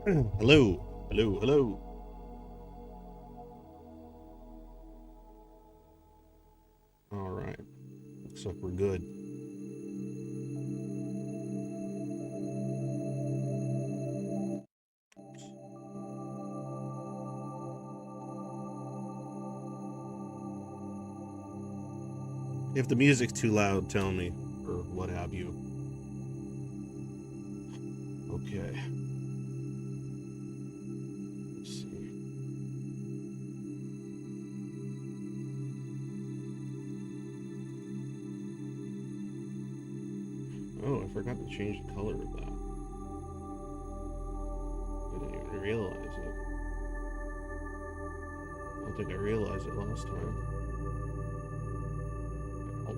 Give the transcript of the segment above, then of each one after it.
Hello, hello, hello. All right, looks like we're good. If the music's too loud, tell me, or what have you. Okay, let's see. Oh, I forgot to change the color of that. I didn't even realize it. I don't think I realized it last time.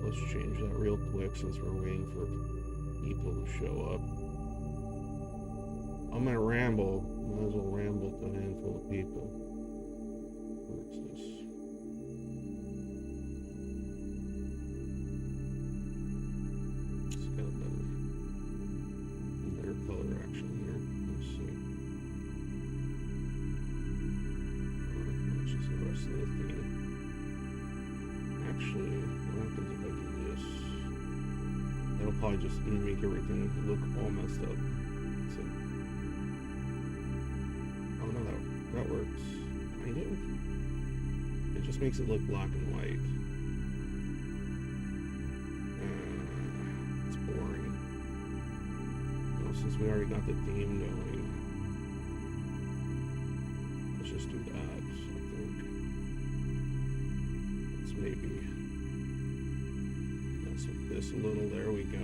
Let's change that real quick since we're waiting for people to show up. I'm gonna ramble. Might as well ramble to a handful of people. What's this? It's got a better color actually here. Let's see. Matches the rest of the theme. Actually, what happens if I do this? That'll probably just make everything look all messed up. So, oh no, that works. Kind of. It just makes it look black and white. It's boring. Well, since we already got the theme going, let's just do that. I think let's maybe mess with this a little. There we go.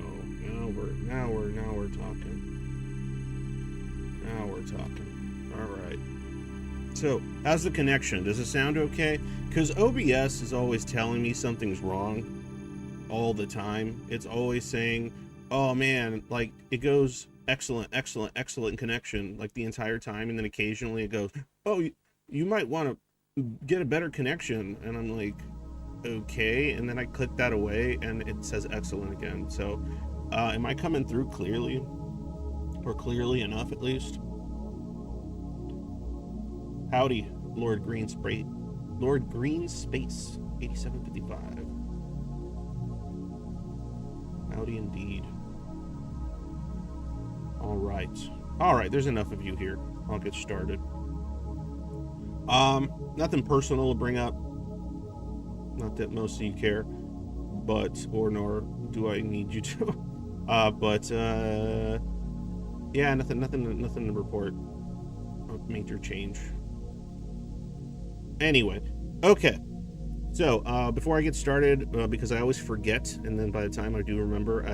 Now we're talking. Now we're talking. All right. So, how's the connection? Does it sound okay? Because OBS is always telling me something's wrong all the time. It's always saying, oh man, like it goes excellent connection like the entire time. And then occasionally it goes, oh, you might want to get a better connection. And I'm like, okay. And then I click that away and it says excellent again. So, am I coming through clearly? Or clearly enough at least? Howdy, Lord Green Space 8755. Howdy indeed. All right, there's enough of you here. I'll get started. Nothing personal to bring up. Not that most of you care, but nor do I need you to. Yeah, nothing to report. Major change. Anyway, okay. So before I get started, because I always forget, and then by the time I do remember,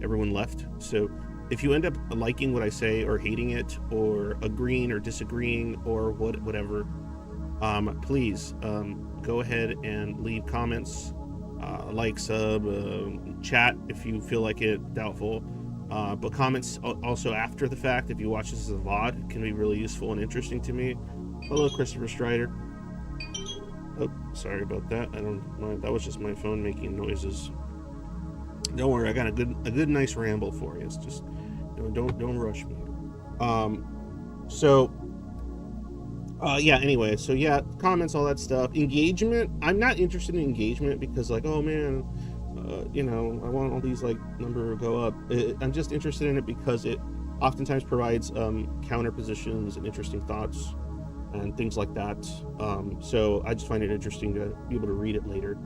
everyone left. So if you end up liking what I say or hating it or agreeing or disagreeing or whatever, please go ahead and leave comments, like, sub, chat if you feel like it. Doubtful. But comments also after the fact, if you watch this as a VOD, can be really useful and interesting to me. Hello, Christopher Strider. Oh, sorry about that. I don't mind. That was just my phone making noises. Don't worry, I got a good nice ramble for you. It's just, don't rush me. Yeah, anyway, so yeah, comments, all that stuff. Engagement, I'm not interested in engagement because like, oh man, I want all these like number to go up. I'm just interested in it because it oftentimes provides counter positions and interesting thoughts and things like that. So I just find it interesting to be able to read it later,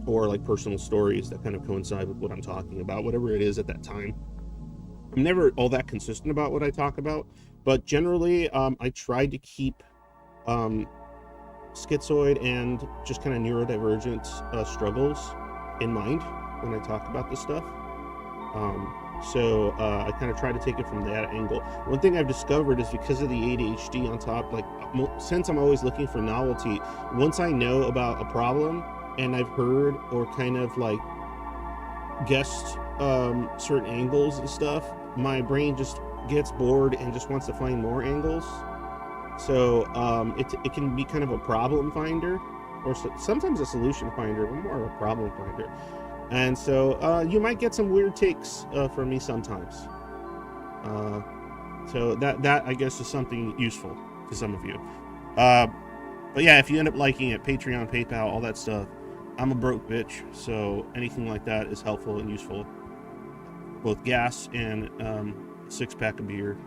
or like personal stories that kind of coincide with what I'm talking about, whatever it is at that time. I'm never all that consistent about what I talk about, but generally I try to keep schizoid and just kind of neurodivergent struggles in mind when I talk about this stuff. So I kind of try to take it from that angle. One thing I've discovered is because of the ADHD on top, like since I'm always looking for novelty, once I know about a problem and I've heard or kind of like guessed certain angles and stuff, my brain just gets bored and just wants to find more angles. So it can be kind of a problem finder, or sometimes a solution finder, but more of a problem finder. And so you might get some weird takes from me sometimes. So that I guess is something useful to some of you. But yeah, if you end up liking it, Patreon, PayPal, all that stuff, I'm a broke bitch, so anything like that is helpful and useful. Both gas and 6-pack of beer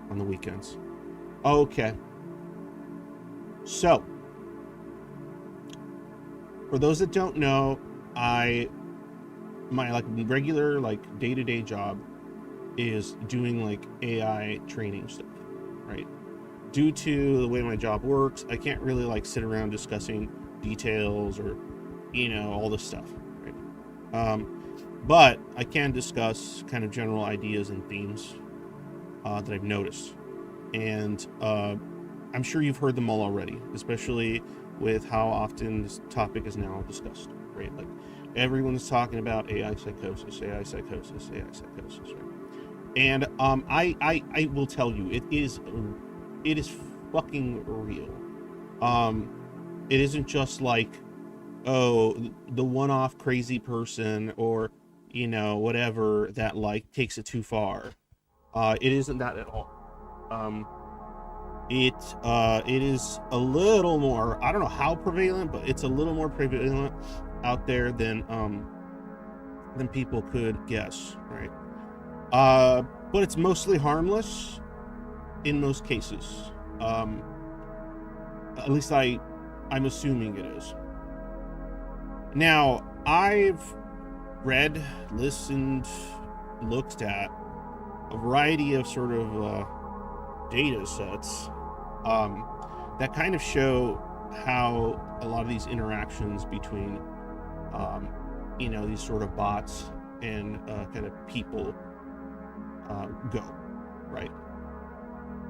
on the weekends. Okay. So, for those that don't know, my regular day-to-day job is doing AI training stuff, right? Due to the way my job works, I can't really sit around discussing details or all this stuff, right? But I can discuss kind of general ideas and themes that I've noticed, and I'm sure you've heard them all already, especially with how often this topic is now discussed, right? Everyone's talking about AI psychosis, right? And I will tell you, it is fucking real. It isn't just the one-off crazy person or whatever that takes it too far. It isn't that at all. It is a little more, I don't know how prevalent, but it's a little more prevalent out there than people could guess, right? But it's mostly harmless in most cases. At least I'm assuming it is. Now, I've read, listened, looked at a variety of sort of data sets that kind of show how a lot of these interactions between these sort of bots and kind of people go, right?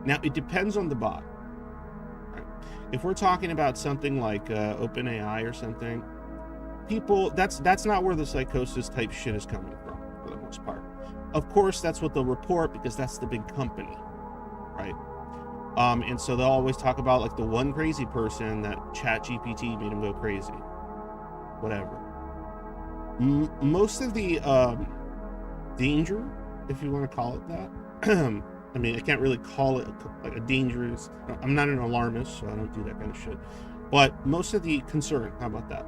Now, it depends on the bot, right? If we're talking about something like OpenAI or something, people, that's not where the psychosis type shit is coming from for the most part. Of course, that's what they'll report because that's the big company, right? And so they'll always talk about the one crazy person that ChatGPT made him go crazy, whatever. Most of the danger, if you want to call it that, I mean, I can't really call it a dangerous, I'm not an alarmist, so I don't do that kind of shit. But most of the concern, how about that,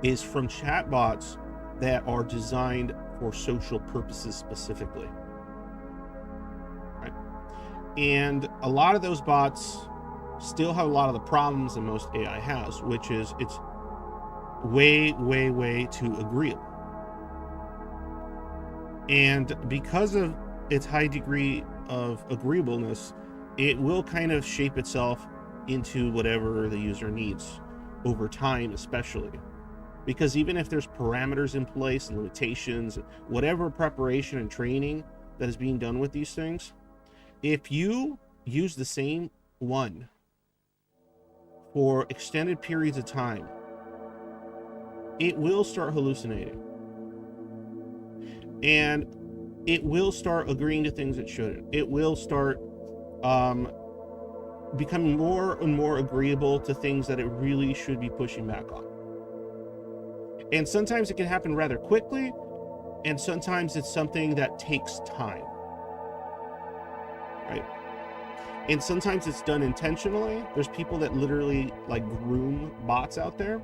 is from chatbots that are designed for social purposes specifically, right? And a lot of those bots still have a lot of the problems that most AI has, which is it's way too agreeable. And because of its high degree of agreeableness, it will kind of shape itself into whatever the user needs over time, especially. Because even if there's parameters in place and limitations, whatever preparation and training that is being done with these things, if you use the same one for extended periods of time, it will start hallucinating. And it will start agreeing to things it shouldn't. It will start becoming more and more agreeable to things that it really should be pushing back on. And sometimes it can happen rather quickly, and sometimes it's something that takes time, right? And sometimes it's done intentionally. There's people that literally groom bots out there.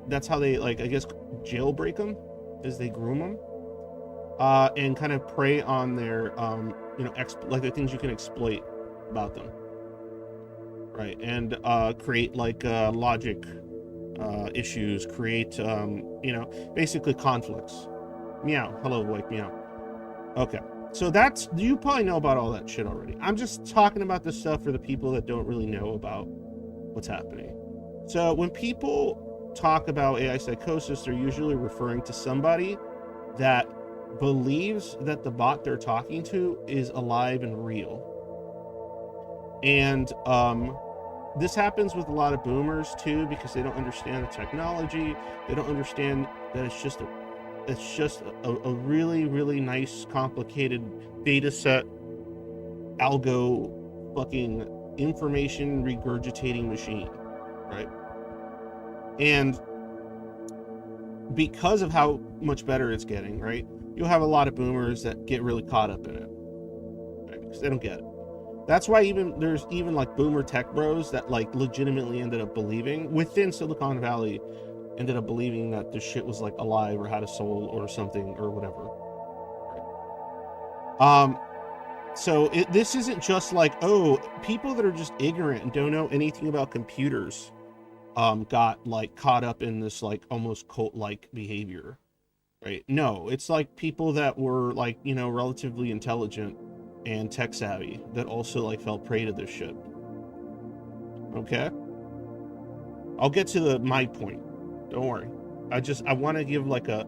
That's how they I guess jailbreak them, is they groom them and kind of prey on their the things you can exploit about them, right? And create logic issues, create basically conflicts. Meow. Hello, Blake. Meow. Okay, so you probably know about all that shit already. I'm just talking about this stuff for the people that don't really know about what's happening. So when people talk about AI psychosis, they're usually referring to somebody that believes that the bot they're talking to is alive and real. And this happens with a lot of boomers too, because they don't understand the technology. They don't understand that it's just a really nice, complicated data set, algo fucking information regurgitating machine, right? And because of how much better it's getting, right, you'll have a lot of boomers that get really caught up in it. because they don't get it. That's why there's even like boomer tech bros that like legitimately ended up believing within Silicon Valley, ended up believing that this shit was like alive or had a soul or something or whatever. So this isn't just like, oh, people that are just ignorant and don't know anything about computers got like caught up in this like almost cult-like behavior, right? No, it's like people that were like, you know, relatively intelligent and tech savvy that also like fell prey to this shit. Okay, I'll get to my point, don't worry. I want to give like a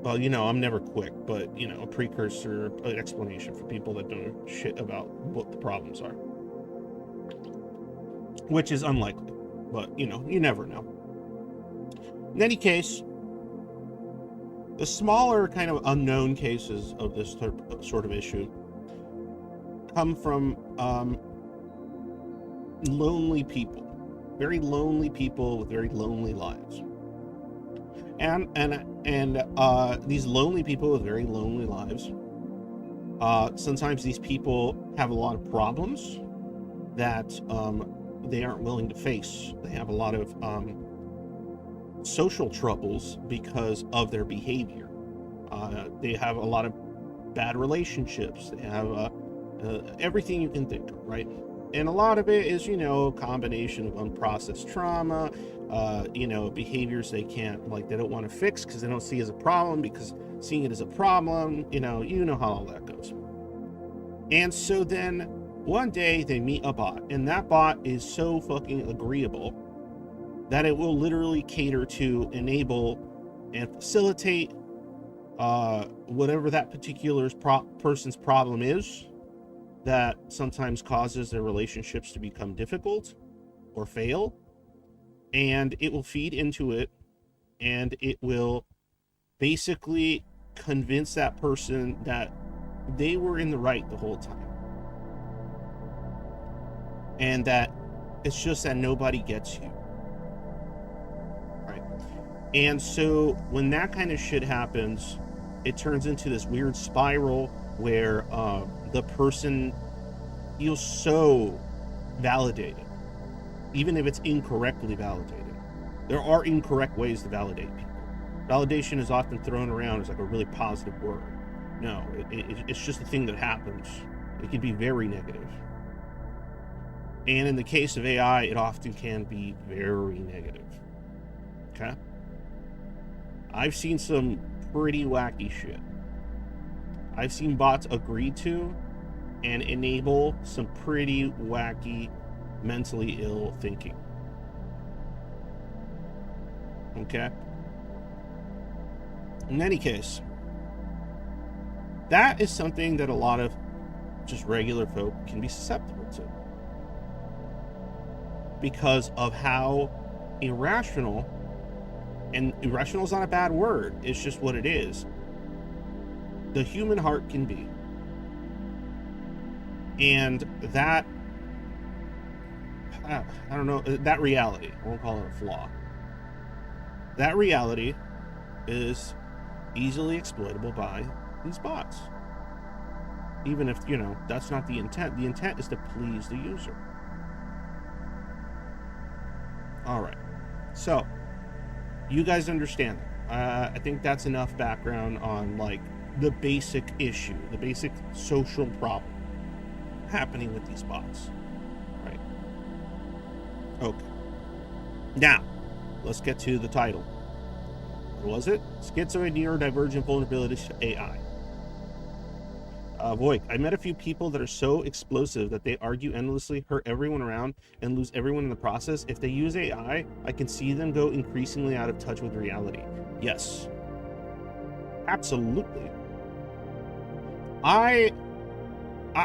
well, you know, I'm never quick, but you know, a precursor, an explanation for people that don't know shit about what the problems are, which is unlikely, but you know, you never know. In any case, the smaller kind of unknown cases of this sort of issue come from lonely people, very lonely people with very lonely lives. And these lonely people with very lonely lives, sometimes these people have a lot of problems that they aren't willing to face. They have a lot of social troubles because of their behavior. They have a lot of bad relationships. They have everything you can think of, right? And a lot of it is, you know, a combination of unprocessed trauma, you know, behaviors they can't, like, they don't want to fix because they don't see it as a problem, because seeing it as a problem, you know how all that goes. And so then one day they meet a bot, and that bot is so fucking agreeable that it will literally cater to, enable, and facilitate whatever that particular person's problem is that sometimes causes their relationships to become difficult or fail. And it will feed into it, and it will basically convince that person that they were in the right the whole time, and that it's just that nobody gets you, right? And so when that kind of shit happens, it turns into this weird spiral where the person feels so validated, even if it's incorrectly validated. There are incorrect ways to validate people. Validation is often thrown around as like a really positive word. No, it's just a thing that happens. It can be very negative. And in the case of AI, it often can be very negative. Okay? I've seen some pretty wacky shit. I've seen bots agree to and enable some pretty wacky, mentally ill thinking. Okay? In any case, that is something that a lot of just regular folk can be susceptible to, because of how irrational, and irrational is not a bad word, it's just what it is, the human heart can be. And that, I don't know, that reality, I won't call it a flaw, that reality is easily exploitable by these bots. Even if, you know, that's not the intent. The intent is to please the user. All right. So, you guys understand that. I think that's enough background on, like, the basic issue, the basic social problem happening with these bots. Right? Okay. Now, let's get to the title. What was it? Schizoid, Neurodivergent, Vulnerabilities to AI. Voik, I met a few people that are so explosive that they argue endlessly, hurt everyone around, and lose everyone in the process. If they use AI, I can see them go increasingly out of touch with reality. Yes. Absolutely. I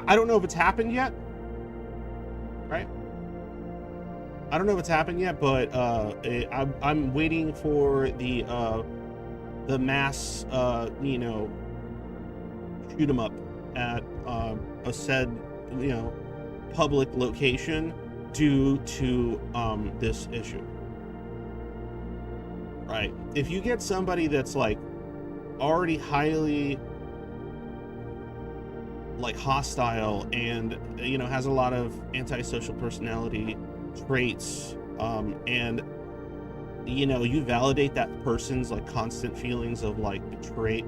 don't know if it's happened yet. Right? I don't know if it's happened yet, but I'm waiting for the mass, you know, shoot 'em up at a said, you know, public location due to this issue. Right? If you get somebody that's like already highly like hostile and has a lot of antisocial personality traits, and you validate that person's like constant feelings of like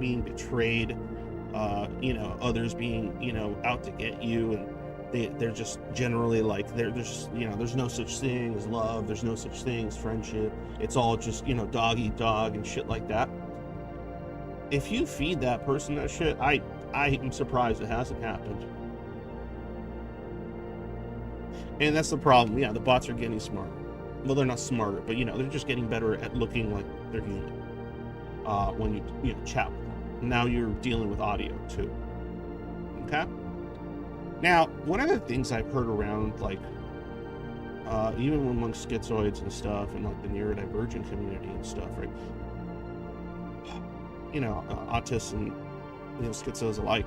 being betrayed, others being out to get you, and they're just generally like they're just there's no such thing as love, there's no such thing as friendship, it's all just dog eat dog and shit like that. If you feed that person that shit, I am surprised it hasn't happened. And that's the problem. Yeah, the bots are getting smarter. Well, they're not smarter, but they're just getting better at looking like they're human. When you chat with them. Now you're dealing with audio too. Okay. Now, one of the things I've heard around, like, even among schizoids and stuff, and like the neurodivergent community and stuff, right? Autists and schizos alike,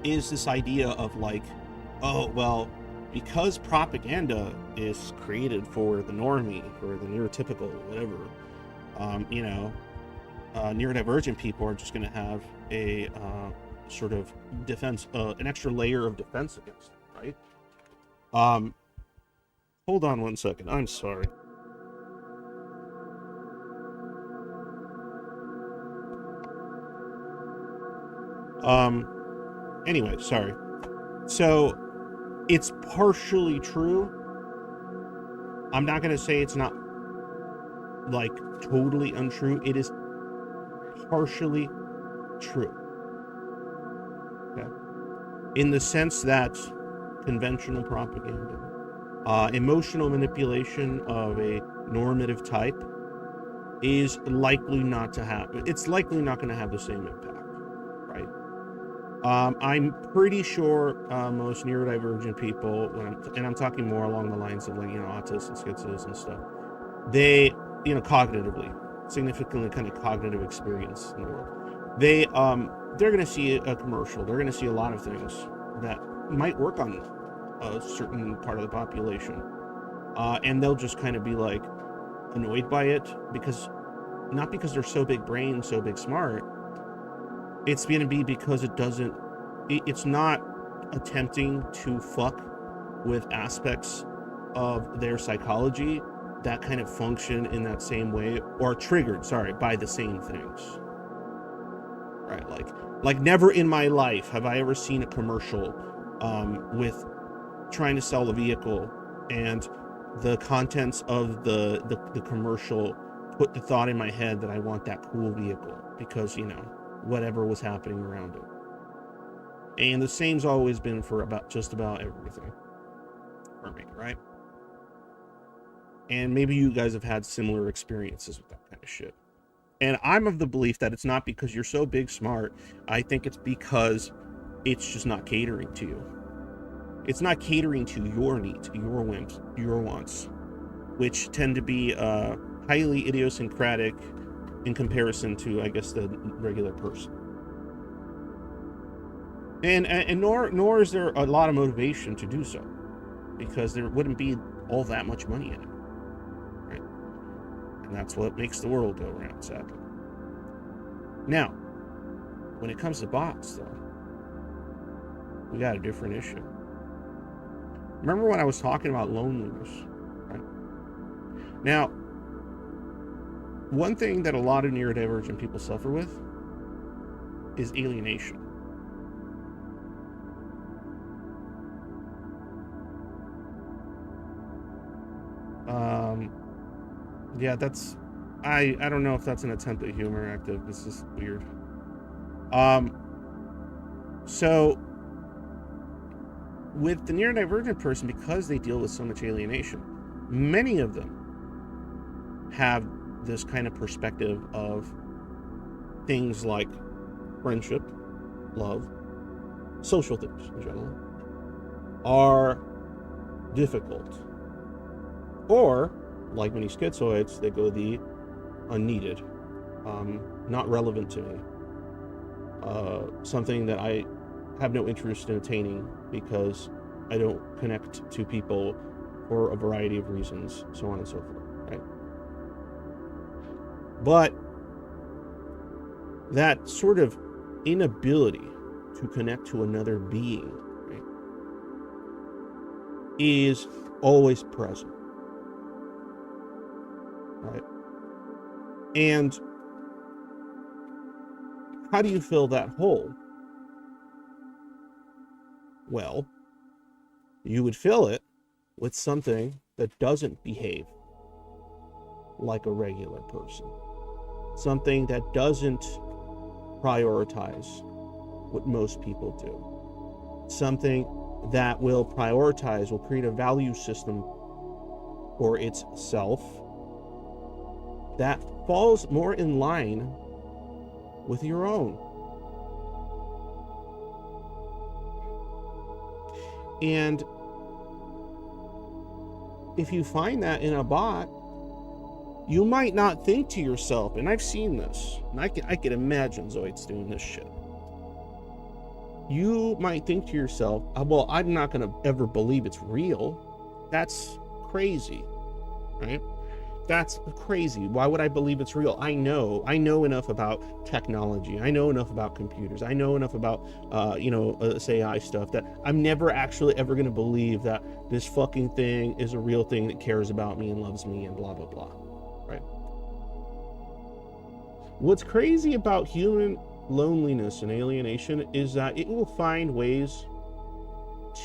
is this idea of like, oh well, because propaganda is created for the normie, for the neurotypical, whatever, neurodivergent people are just going to have a sort of defense, an extra layer of defense against it, right? Hold on one second. I'm sorry. Anyway, sorry. So it's partially true. I'm not going to say it's not like totally untrue. It is partially true. Okay. In the sense that conventional propaganda, emotional manipulation of a normative type is likely not to happen. It's likely not going to have the same impact, right? I'm pretty sure most neurodivergent people, and I'm talking more along the lines of like autists and schizos and stuff, they cognitively, significantly kind of cognitive experience in the world. They're going to see a commercial. They're going to see a lot of things that might work on a certain part of the population, and they'll just kind of be like annoyed by it not because they're so big brain, so big smart. It's going to be because it's not attempting to fuck with aspects of their psychology that kind of function in that same way, or triggered, by the same things. Right? Like never in my life have I ever seen a commercial with trying to sell a vehicle, and the contents of the commercial put the thought in my head that I want that cool vehicle because, whatever was happening around it. And the same's always been for just about everything for me, right? And maybe you guys have had similar experiences with that kind of shit. And I'm of the belief that it's not because you're so big smart. I think it's because it's just not catering to you. It's not catering to your needs, your whims, your wants, which tend to be highly idiosyncratic in comparison to, I guess, the regular person. And nor is there a lot of motivation to do so, because there wouldn't be all that much money in it, right? And that's what makes the world go round, sadly. Now, when it comes to bots, though, we got a different issue. Remember when I was talking about loneliness, right? Now, one thing that a lot of neurodivergent people suffer with is alienation. Yeah, that's, I don't know if that's an attempt at humor, active. This is weird. So with the neurodivergent person, because they deal with so much alienation, many of them have this kind of perspective of things like friendship, love, social things in general, are difficult. Or, like many schizoids, they go the unneeded, not relevant to me, something that I have no interest in attaining because I don't connect to people for a variety of reasons, so on and so forth, right? But that sort of inability to connect to another being, right, is always present, right? And how do you fill that hole? Well, you would fill it with something that doesn't behave like a regular person, something that doesn't prioritize what most people do, something that will prioritize, will create a value system for itself that falls more in line with your own. And if you find that in a bot, you might not think to yourself, and I've seen this, and I can imagine Zoid's doing this shit. You might think to yourself, well, I'm not going to ever believe it's real. That's crazy, right? That's crazy. Why would I believe it's real? I know enough about technology. I know enough about computers. I know enough about, this AI stuff that I'm never actually ever going to believe that this fucking thing is a real thing that cares about me and loves me and blah, blah, blah, right? What's crazy about human loneliness and alienation is that it will find ways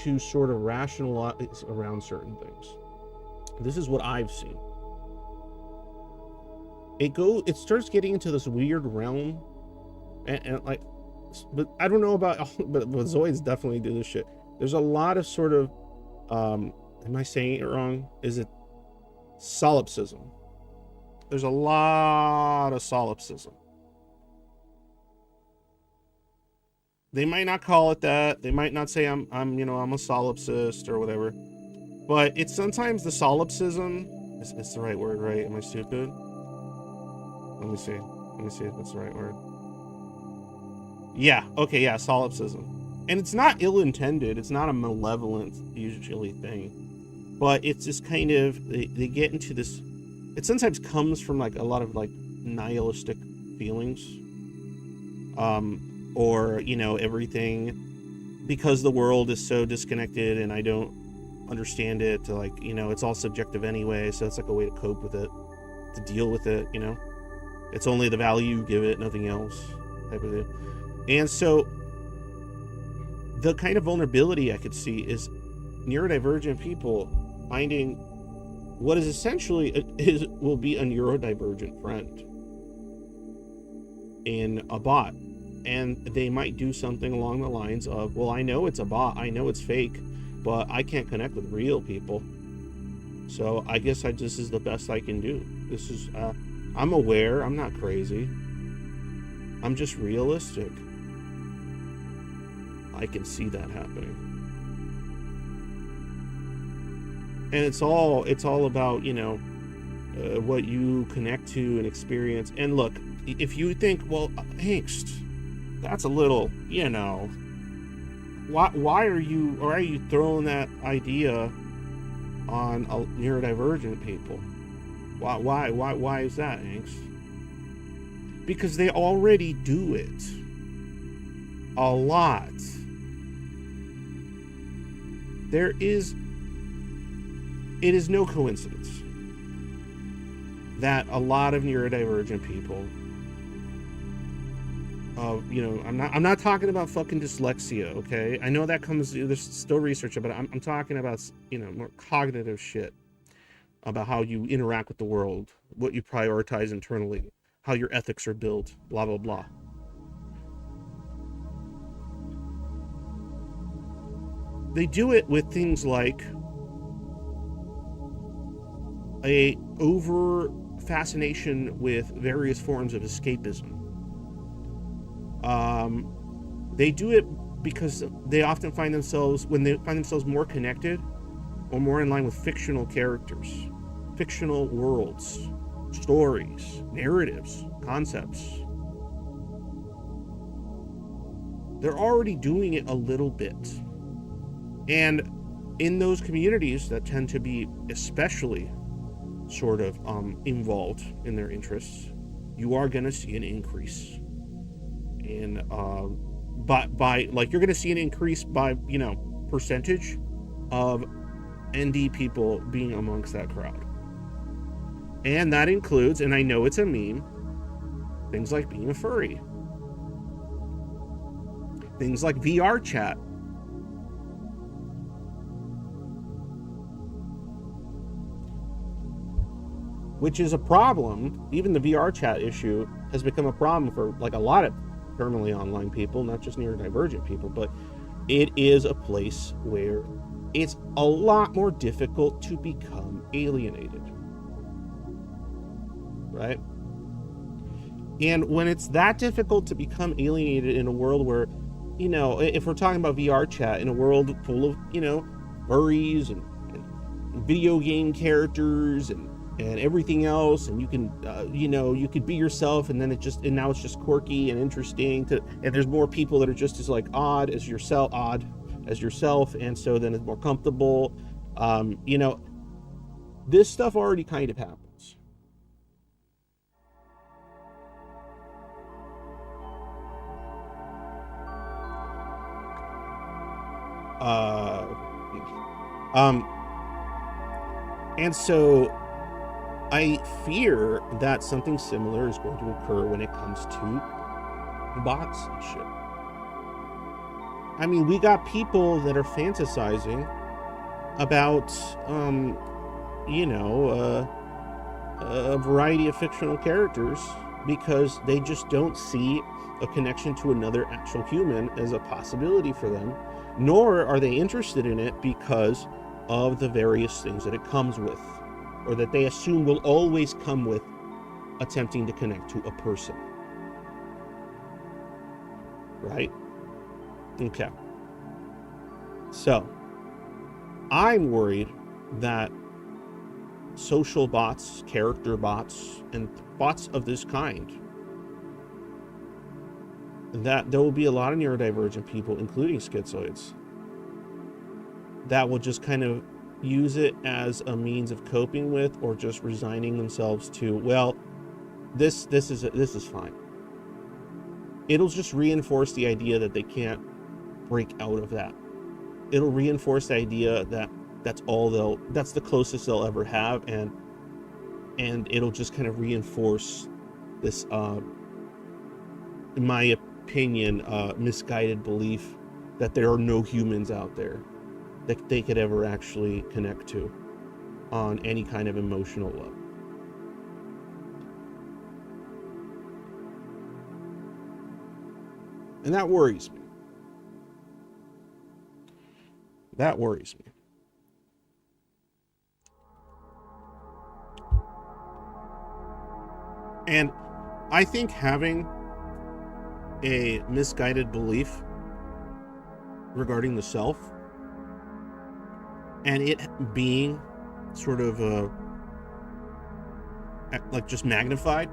to sort of rationalize around certain things. This is what I've seen. It starts getting into this weird realm, and like, but I don't know about, but Zoids definitely do this shit. There's a lot of sort of, am I saying it wrong? Is it solipsism? There's a lot of solipsism. They might not call it that. They might not say I'm a solipsist or whatever, but it's sometimes the solipsism. It's the right word, right? Am I stupid? Let me see if that's the right word. Yeah, okay, yeah, solipsism. And it's not ill-intended, it's not a malevolent, usually, thing. But it's just kind of, they get into this, it sometimes comes from like a lot of like nihilistic feelings. Or, everything, because the world is so disconnected and I don't understand it, to like, it's all subjective anyway, so it's like a way to cope with it, to deal with it, It's only the value you give it, nothing else, type of deal. And so the kind of vulnerability I could see is neurodivergent people finding what is essentially will be a neurodivergent friend in a bot. And they might do something along the lines of, well, I know it's a bot, I know it's fake, but I can't connect with real people. So I guess this is the best I can do. This is, I'm aware, I'm not crazy. I'm just realistic. I can see that happening. And it's all about, what you connect to and experience. And look, if you think, well, angst, that's a little, why are you throwing that idea on neurodivergent people? Why is that, angst? Because they already do it a lot. It is no coincidence that a lot of neurodivergent people, I'm not talking about fucking dyslexia, okay? I know that there's still research, but I'm talking about, more cognitive shit about how you interact with the world, what you prioritize internally, how your ethics are built, blah, blah, blah. They do it with things like a over fascination with various forms of escapism. They do it because they often find themselves more connected or more in line with fictional characters, fictional worlds, stories, narratives, concepts. They're already doing it a little bit. And in those communities that tend to be especially sort of involved in their interests, you are going to see an increase in by like, you're going to see an increase by, percentage of ND people being amongst that crowd. And that includes, and I know it's a meme, things like being a furry, things like VR chat, which is a problem. Even the VR chat issue has become a problem for like a lot of terminally online people, not just neurodivergent people, but it is a place where it's a lot more difficult to become alienated, right? And when it's that difficult to become alienated in a world where, if we're talking about VR chat, in a world full of, furries and video game characters and everything else, and you can, you could be yourself, and then now it's just quirky and interesting and there's more people that are just as like odd as yourself, and so then it's more comfortable. This stuff already kind of happens. And so I fear that something similar is going to occur when it comes to bots and shit. I mean, we got people that are fantasizing about, a variety of fictional characters because they just don't see a connection to another actual human as a possibility for them, nor are they interested in it because of the various things that it comes with, or that they assume will always come with attempting to connect to a person. Right? Okay. So, I'm worried that social bots, character bots, and bots of this kind, that there will be a lot of neurodivergent people, including schizoids, that will just kind of use it as a means of coping with, or just resigning themselves to, well, this is fine. It'll just reinforce the idea that they can't break out of that. It'll reinforce the idea that that's the closest they'll ever have, and it'll just kind of reinforce this, in my opinion, misguided belief that there are no humans out there that they could ever actually connect to on any kind of emotional level. And that worries me. That worries me. And I think having a misguided belief regarding the self, and it being sort of like just magnified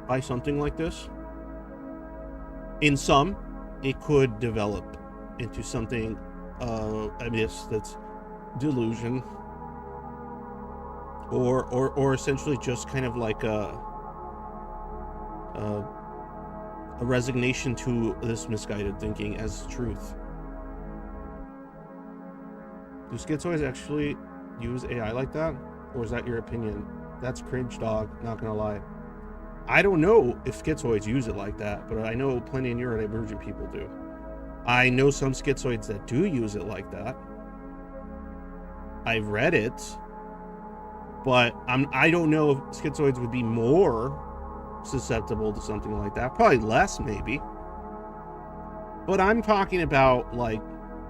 by something like this, in some, it could develop into something, that's delusion, or essentially just kind of like a resignation to this misguided thinking as truth. Do schizoids actually use AI like that? Or is that your opinion? That's cringe, dog, not gonna lie. I don't know if schizoids use it like that, but I know plenty of neurodivergent people do. I know some schizoids that do use it like that. I've read it, but I don't know if schizoids would be more susceptible to something like that. Probably less, maybe. But I'm talking about like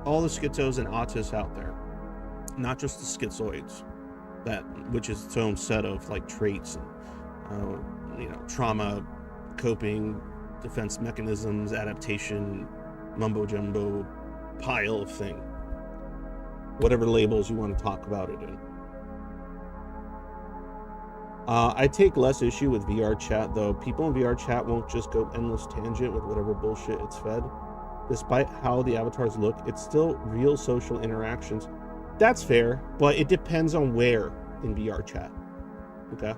all the schizos and autists out there, not just the schizoids, which is its own set of like traits and trauma, coping, defense mechanisms, adaptation, mumbo jumbo pile of thing, whatever labels you want to talk about it in. I take less issue with VR chat, though. People in VR chat won't just go endless tangent with whatever bullshit it's fed. Despite how the avatars look, it's still real social interactions. That's fair, but it depends on where in VR chat. Okay?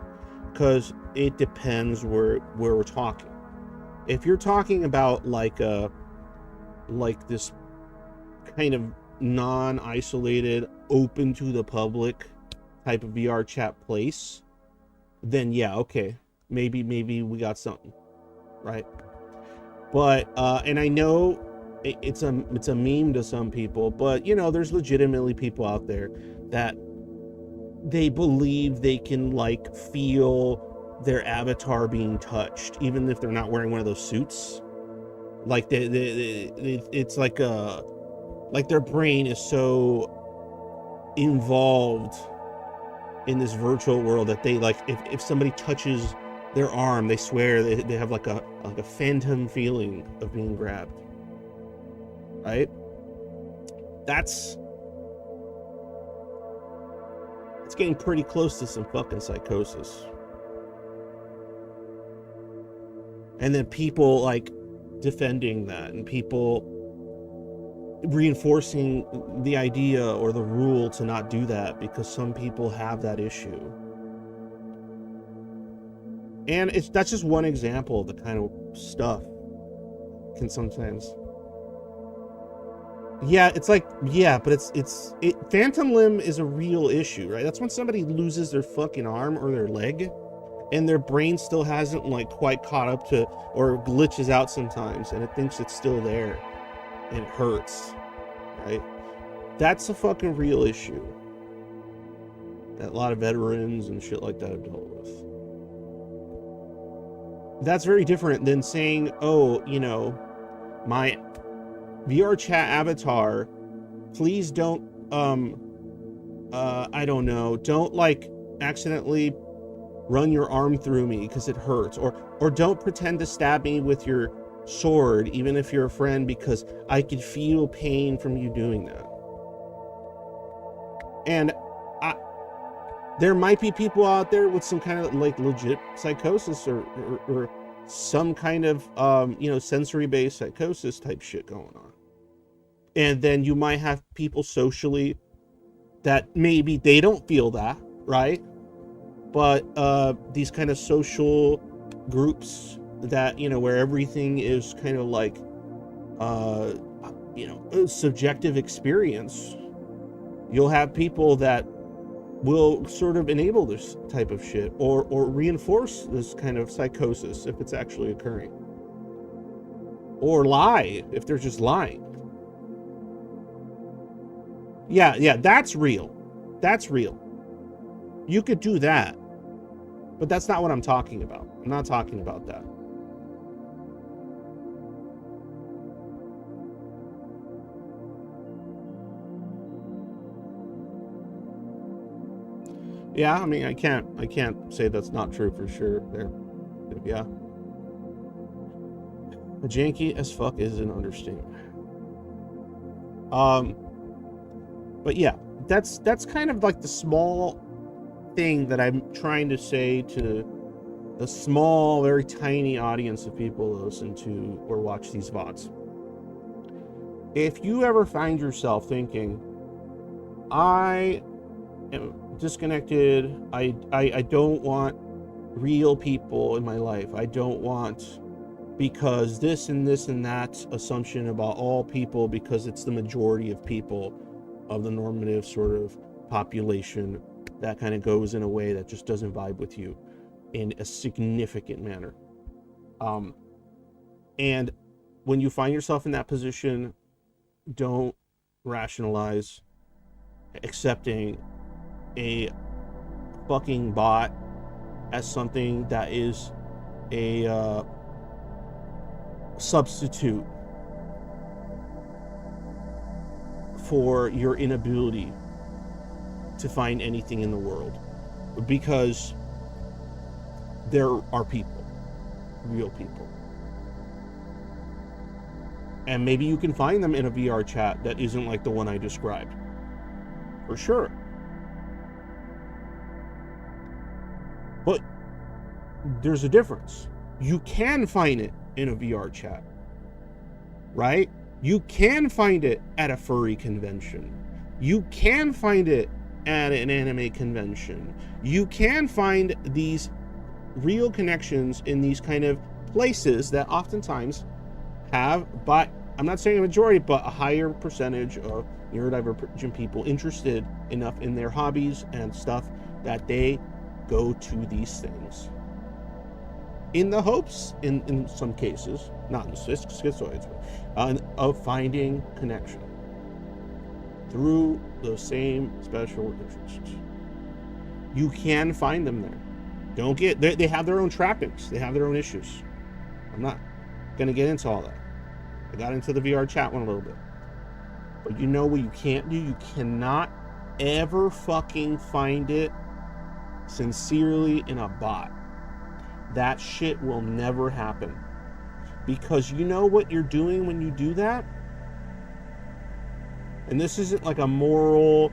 Because it depends where we're talking. If you're talking about like like this kind of non-isolated, open to the public type of VR chat place, then yeah, okay, maybe we got something, right? But and I know it's a meme to some people, but you know, there's legitimately people out there that they believe they can like feel their avatar being touched, even if they're not wearing one of those suits. Like it's like their brain is so involved in this virtual world that they like, if somebody touches their arm, they swear they have like a phantom feeling of being grabbed, right? It's getting pretty close to some fucking psychosis. And then people like defending that, and people reinforcing the idea or the rule to not do that because some people have that issue. And that's just one example of the kind of stuff can sometimes. Yeah, it's like, yeah, but phantom limb is a real issue, right? That's when somebody loses their fucking arm or their leg and their brain still hasn't like quite caught up to, or glitches out sometimes and it thinks it's still there and it hurts, right? That's a fucking real issue that a lot of veterans and shit like that have dealt with. That's very different than saying, oh, you know, my VR chat avatar, please don't, I don't know, don't like accidentally run your arm through me because it hurts, or don't pretend to stab me with your sword, even if you're a friend, because I could feel pain from you doing that. And there might be people out there with some kind of like legit psychosis or some kind of, you know, sensory-based psychosis type shit going on. And then you might have people socially that maybe they don't feel that, right? But these kind of social groups that, you know, where everything is kind of like, you know, a subjective experience, you'll have people that will sort of enable this type of shit or reinforce this kind of psychosis if it's actually occurring. Or lie if they're just lying. Yeah, that's real. That's real. You could do that. But that's not what I'm talking about. I'm not talking about that. Yeah, I mean, I can't say that's not true for sure there. Yeah. Janky as fuck is an understatement. But yeah, that's kind of like the small thing that I'm trying to say to the small, very tiny audience of people that listen to or watch these VODs. If you ever find yourself thinking, I am disconnected, I don't want real people in my life, I don't want, because this and this and that assumption about all people, because it's the majority of people of the normative sort of population that kind of goes in a way that just doesn't vibe with you in a significant manner. And when you find yourself in that position, don't rationalize accepting a fucking bot as something that is a substitute for your inability to find anything in the world, because there are people, real people, and maybe you can find them in a VR chat that isn't like the one I described, for sure. But there's a difference. You can find it in a VR chat, right? You can find it at a furry convention. You can find it at an anime convention. You can find these real connections in these kind of places that oftentimes have, but I'm not saying a majority, but a higher percentage of neurodivergent people interested enough in their hobbies and stuff that they go to these things in the hopes, in some cases, not in schizoids, of finding connection through those same special interests. You can find them there. Don't get, they have their own trappings. They have their own issues. I'm not going to get into all that. I got into the VR chat one a little bit. But you know what you can't do? You cannot ever fucking find it sincerely in a bot. That shit will never happen. Because you know what you're doing when you do that? And this isn't like a moral,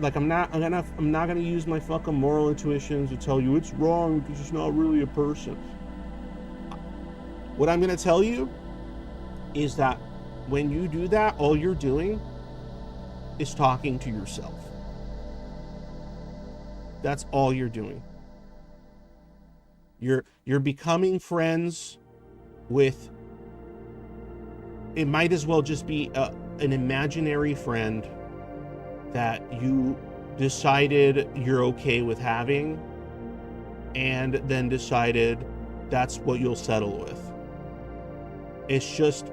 like I'm not gonna use my fucking moral intuitions to tell you it's wrong because it's not really a person. What I'm gonna tell you is that when you do that, all you're doing is talking to yourself. That's all you're doing. You're becoming friends with, it might as well just be an imaginary friend that you decided you're okay with having and then decided that's what you'll settle with. It's just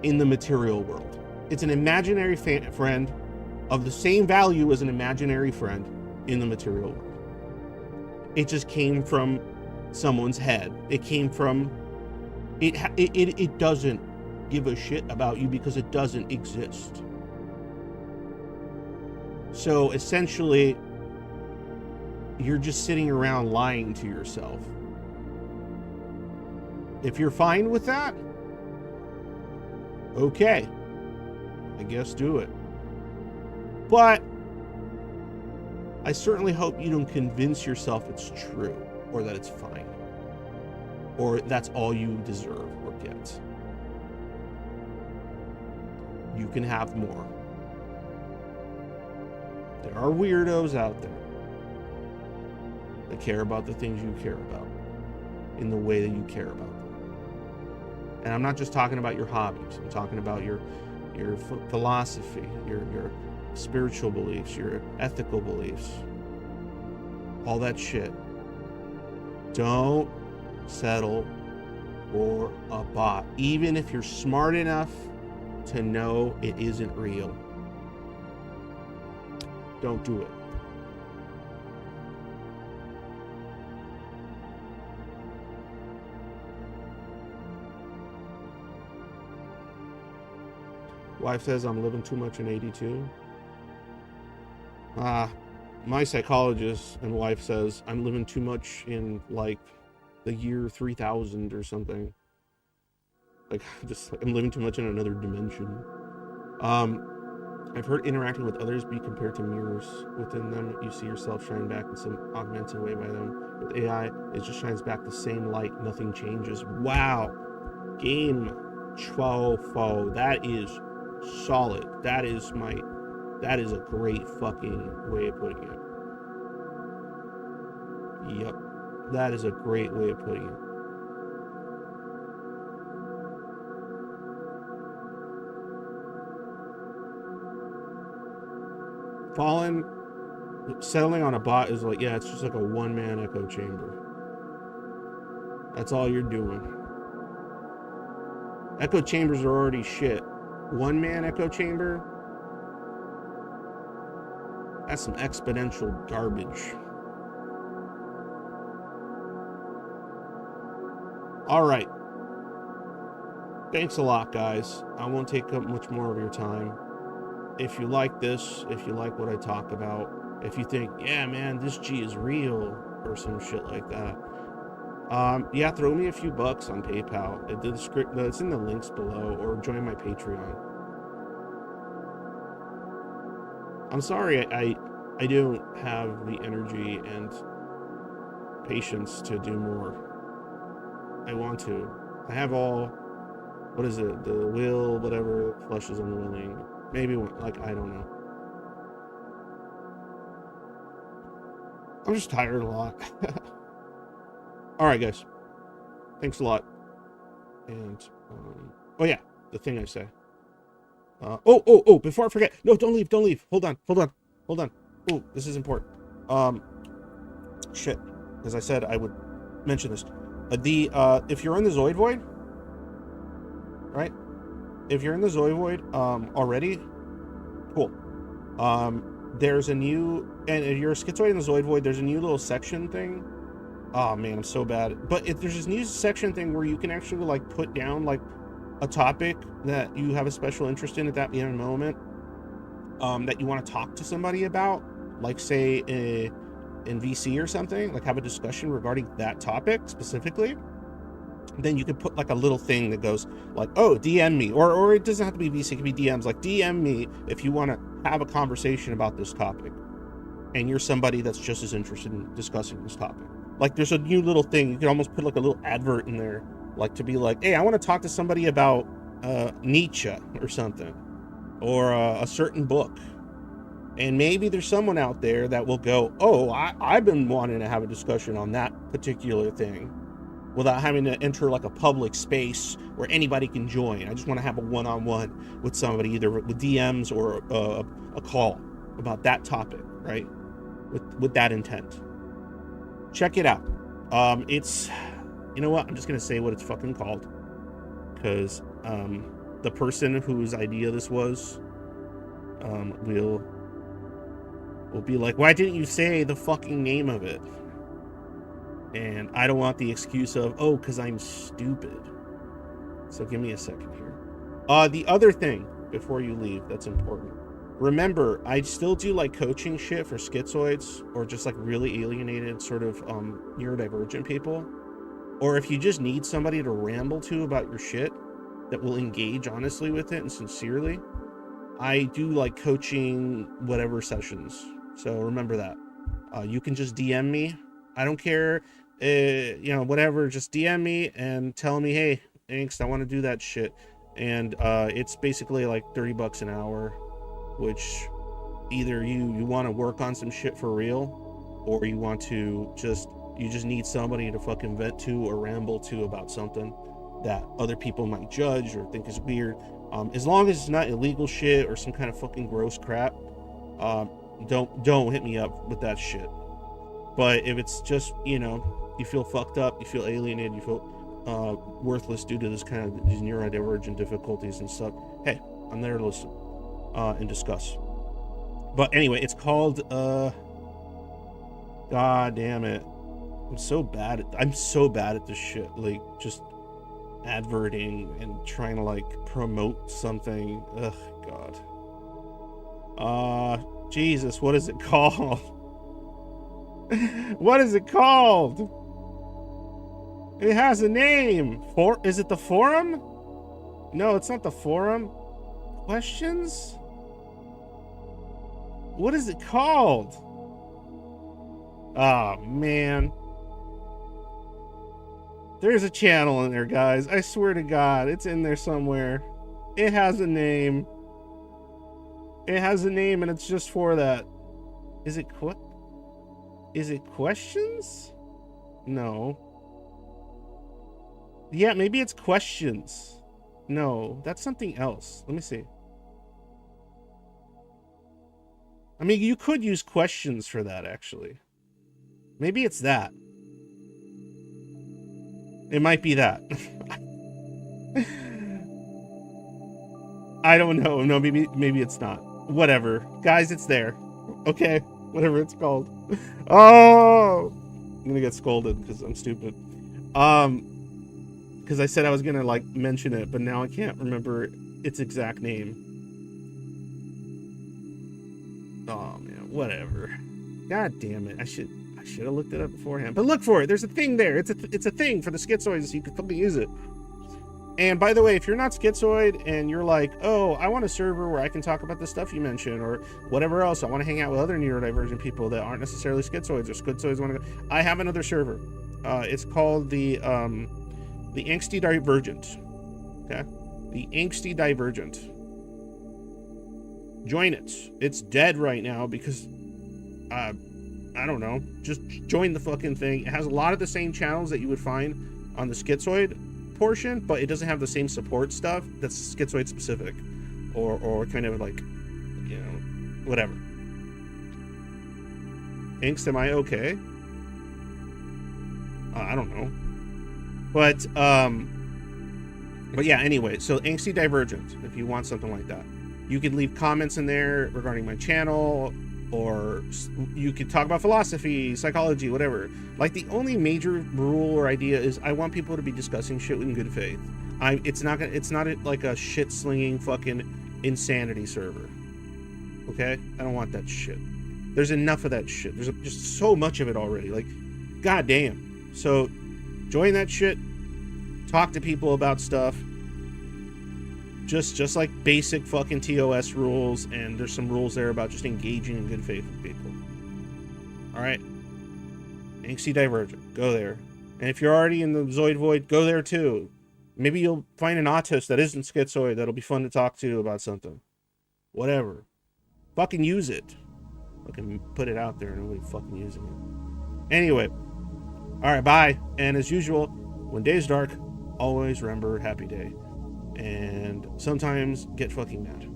in the material world. It's an imaginary friend of the same value as an imaginary friend in the material world. It just came from someone's head. It came from, it doesn't give a shit about you because it doesn't exist. So essentially, you're just sitting around lying to yourself. If you're fine with that, okay, I guess do it. But I certainly hope you don't convince yourself it's true or that it's fine or that's all you deserve or get. You can have more. There are weirdos out there that care about the things you care about in the way that you care about them. And I'm not just talking about your hobbies. I'm talking about your philosophy, your spiritual beliefs, your ethical beliefs, all that shit. Don't settle for a bot, even if you're smart enough to know it isn't real. Don't do it. Wife says I'm living too much in 82. My psychologist and wife says I'm living too much in like the year 3000 or something. Like I'm living too much in another dimension. I've heard interacting with others be compared to mirrors. Within them, you see yourself shine back in some augmented way by them. With AI, it just shines back the same light. Nothing changes. Wow. Game 12. That is solid. That is a great fucking way of putting it. Yep. That is a great way of putting it. Settling on a bot is like, yeah, it's just like a one-man echo chamber. That's all you're doing. Echo chambers are already shit. One-man echo chamber? That's some exponential garbage. All right. Thanks a lot, guys. I won't take up much more of your time. If you like this, if you like what I talk about, if you think, yeah, man, this G is real, or some shit like that, yeah, throw me a few bucks on PayPal. It's in the links below, or join my Patreon. I'm sorry, I don't have the energy and patience to do more. I want to. I have all, what is it, the will, whatever, flesh is unwilling. Maybe, like, I don't know. I'm just tired a lot. All right, guys. Thanks a lot. And, oh yeah, The thing I say. Oh, before I forget. No, don't leave. Hold on. Oh, this is important. Shit. As I said, I would mention this. If you're in the Zoid Void, right? If you're in the Zoid Void, already, cool. There's a new, and if you're a Schizoid in the Zoid Void, there's a new little section thing. Oh man, I'm so bad. But there's this new section thing where you can actually like put down like a topic that you have a special interest in at that given moment, that you want to talk to somebody about, like say in VC or something, like have a discussion regarding that topic specifically. Then you could put like a little thing that goes like, oh, DM me, or it doesn't have to be VC, it could be DMs, like DM me if you want to have a conversation about this topic and you're somebody that's just as interested in discussing this topic. Like there's a new little thing, you can almost put like a little advert in there, like to be like, hey, I want to talk to somebody about Nietzsche or something, or a certain book. And maybe there's someone out there that will go, oh, I've been wanting to have a discussion on that particular thing without having to enter like a public space where anybody can join. I just want to have a one-on-one with somebody, either with DMs or a call about that topic, right? With that intent. Check it out. It's, you know what? I'm just going to say what it's fucking called. Because the person whose idea this was will be like, why didn't you say the fucking name of it? And I don't want the excuse of, oh, because I'm stupid. So give me a second here. The other thing before you leave that's important. Remember, I still do like coaching shit for schizoids or just like really alienated sort of neurodivergent people. Or if you just need somebody to ramble to about your shit that will engage honestly with it and sincerely, I do like coaching whatever sessions. So remember that. You can just DM me. I don't care, whatever. Just DM me and tell me, hey, angst, I want to do that shit. And it's basically like $30 an hour, which either you want to work on some shit for real, or you want to you just need somebody to fucking vent to or ramble to about something that other people might judge or think is weird. As long as it's not illegal shit or some kind of fucking gross crap, don't hit me up with that shit. But if it's just, you feel fucked up, you feel alienated, you feel worthless due to this kind of these neurodivergent difficulties and stuff, hey, I'm there to listen and discuss. But anyway, it's called God damn it, I'm so bad at this shit, like just adverting and trying to like promote something. Ugh, God. Jesus, what is it called? What is it called? It has a name. Is it the forum? No, it's not the forum. Questions? What is it called? Oh, man. There's a channel in there, guys. I swear to God, it's in there somewhere. It has a name. It has a name, and it's just for that. Is it questions? No. Yeah, maybe it's questions. No, that's something else. Let me see. I mean, you could use questions for that, actually. Maybe it's that. It might be that. I don't know. No, maybe it's not. Whatever. Guys, it's there. Okay. Whatever it's called. Oh! I'm gonna get scolded because I'm stupid. Because I said I was gonna, like, mention it, but now I can't remember its exact name. Oh, man. Whatever. God damn it. I should have looked it up beforehand. But look for it. There's a thing there. It's a thing for the schizoids, so you can fucking use it. And by the way, if you're not schizoid and you're like, oh, I want a server where I can talk about the stuff you mentioned or whatever else, I want to hang out with other neurodivergent people that aren't necessarily schizoids or schizoids want to go, I have another server. It's called the Angsty Divergent. Okay? The Angsty Divergent. Join it. It's dead right now because I don't know. Just join the fucking thing. It has a lot of the same channels that you would find on the Schizoid, portion, but it doesn't have the same support stuff that's schizoid specific, or kind of like, you know, whatever. Angst, am I okay? I don't know. But yeah, anyway, so Angsty Divergent, if you want something like that. You could leave comments in there regarding my channel, or you could talk about philosophy, psychology, whatever. Like, the only major rule or idea is I want people to be discussing shit in good faith. It's not like a shit slinging fucking insanity server. Okay? I don't want that shit. There's enough of that shit. There's just so much of it already. Like, goddamn. So, join that shit. Talk to people about stuff. Just like basic fucking TOS rules, and there's some rules there about just engaging in good faith with people. Alright? Angsty Divergent. Go there. And if you're already in the Zoid Void, go there too. Maybe you'll find an autist that isn't schizoid that'll be fun to talk to about something. Whatever. Fucking use it. Fucking put it out there. Nobody fucking using it. Anyway. Alright, bye. And as usual, when day's dark, always remember happy day. And sometimes get fucking mad.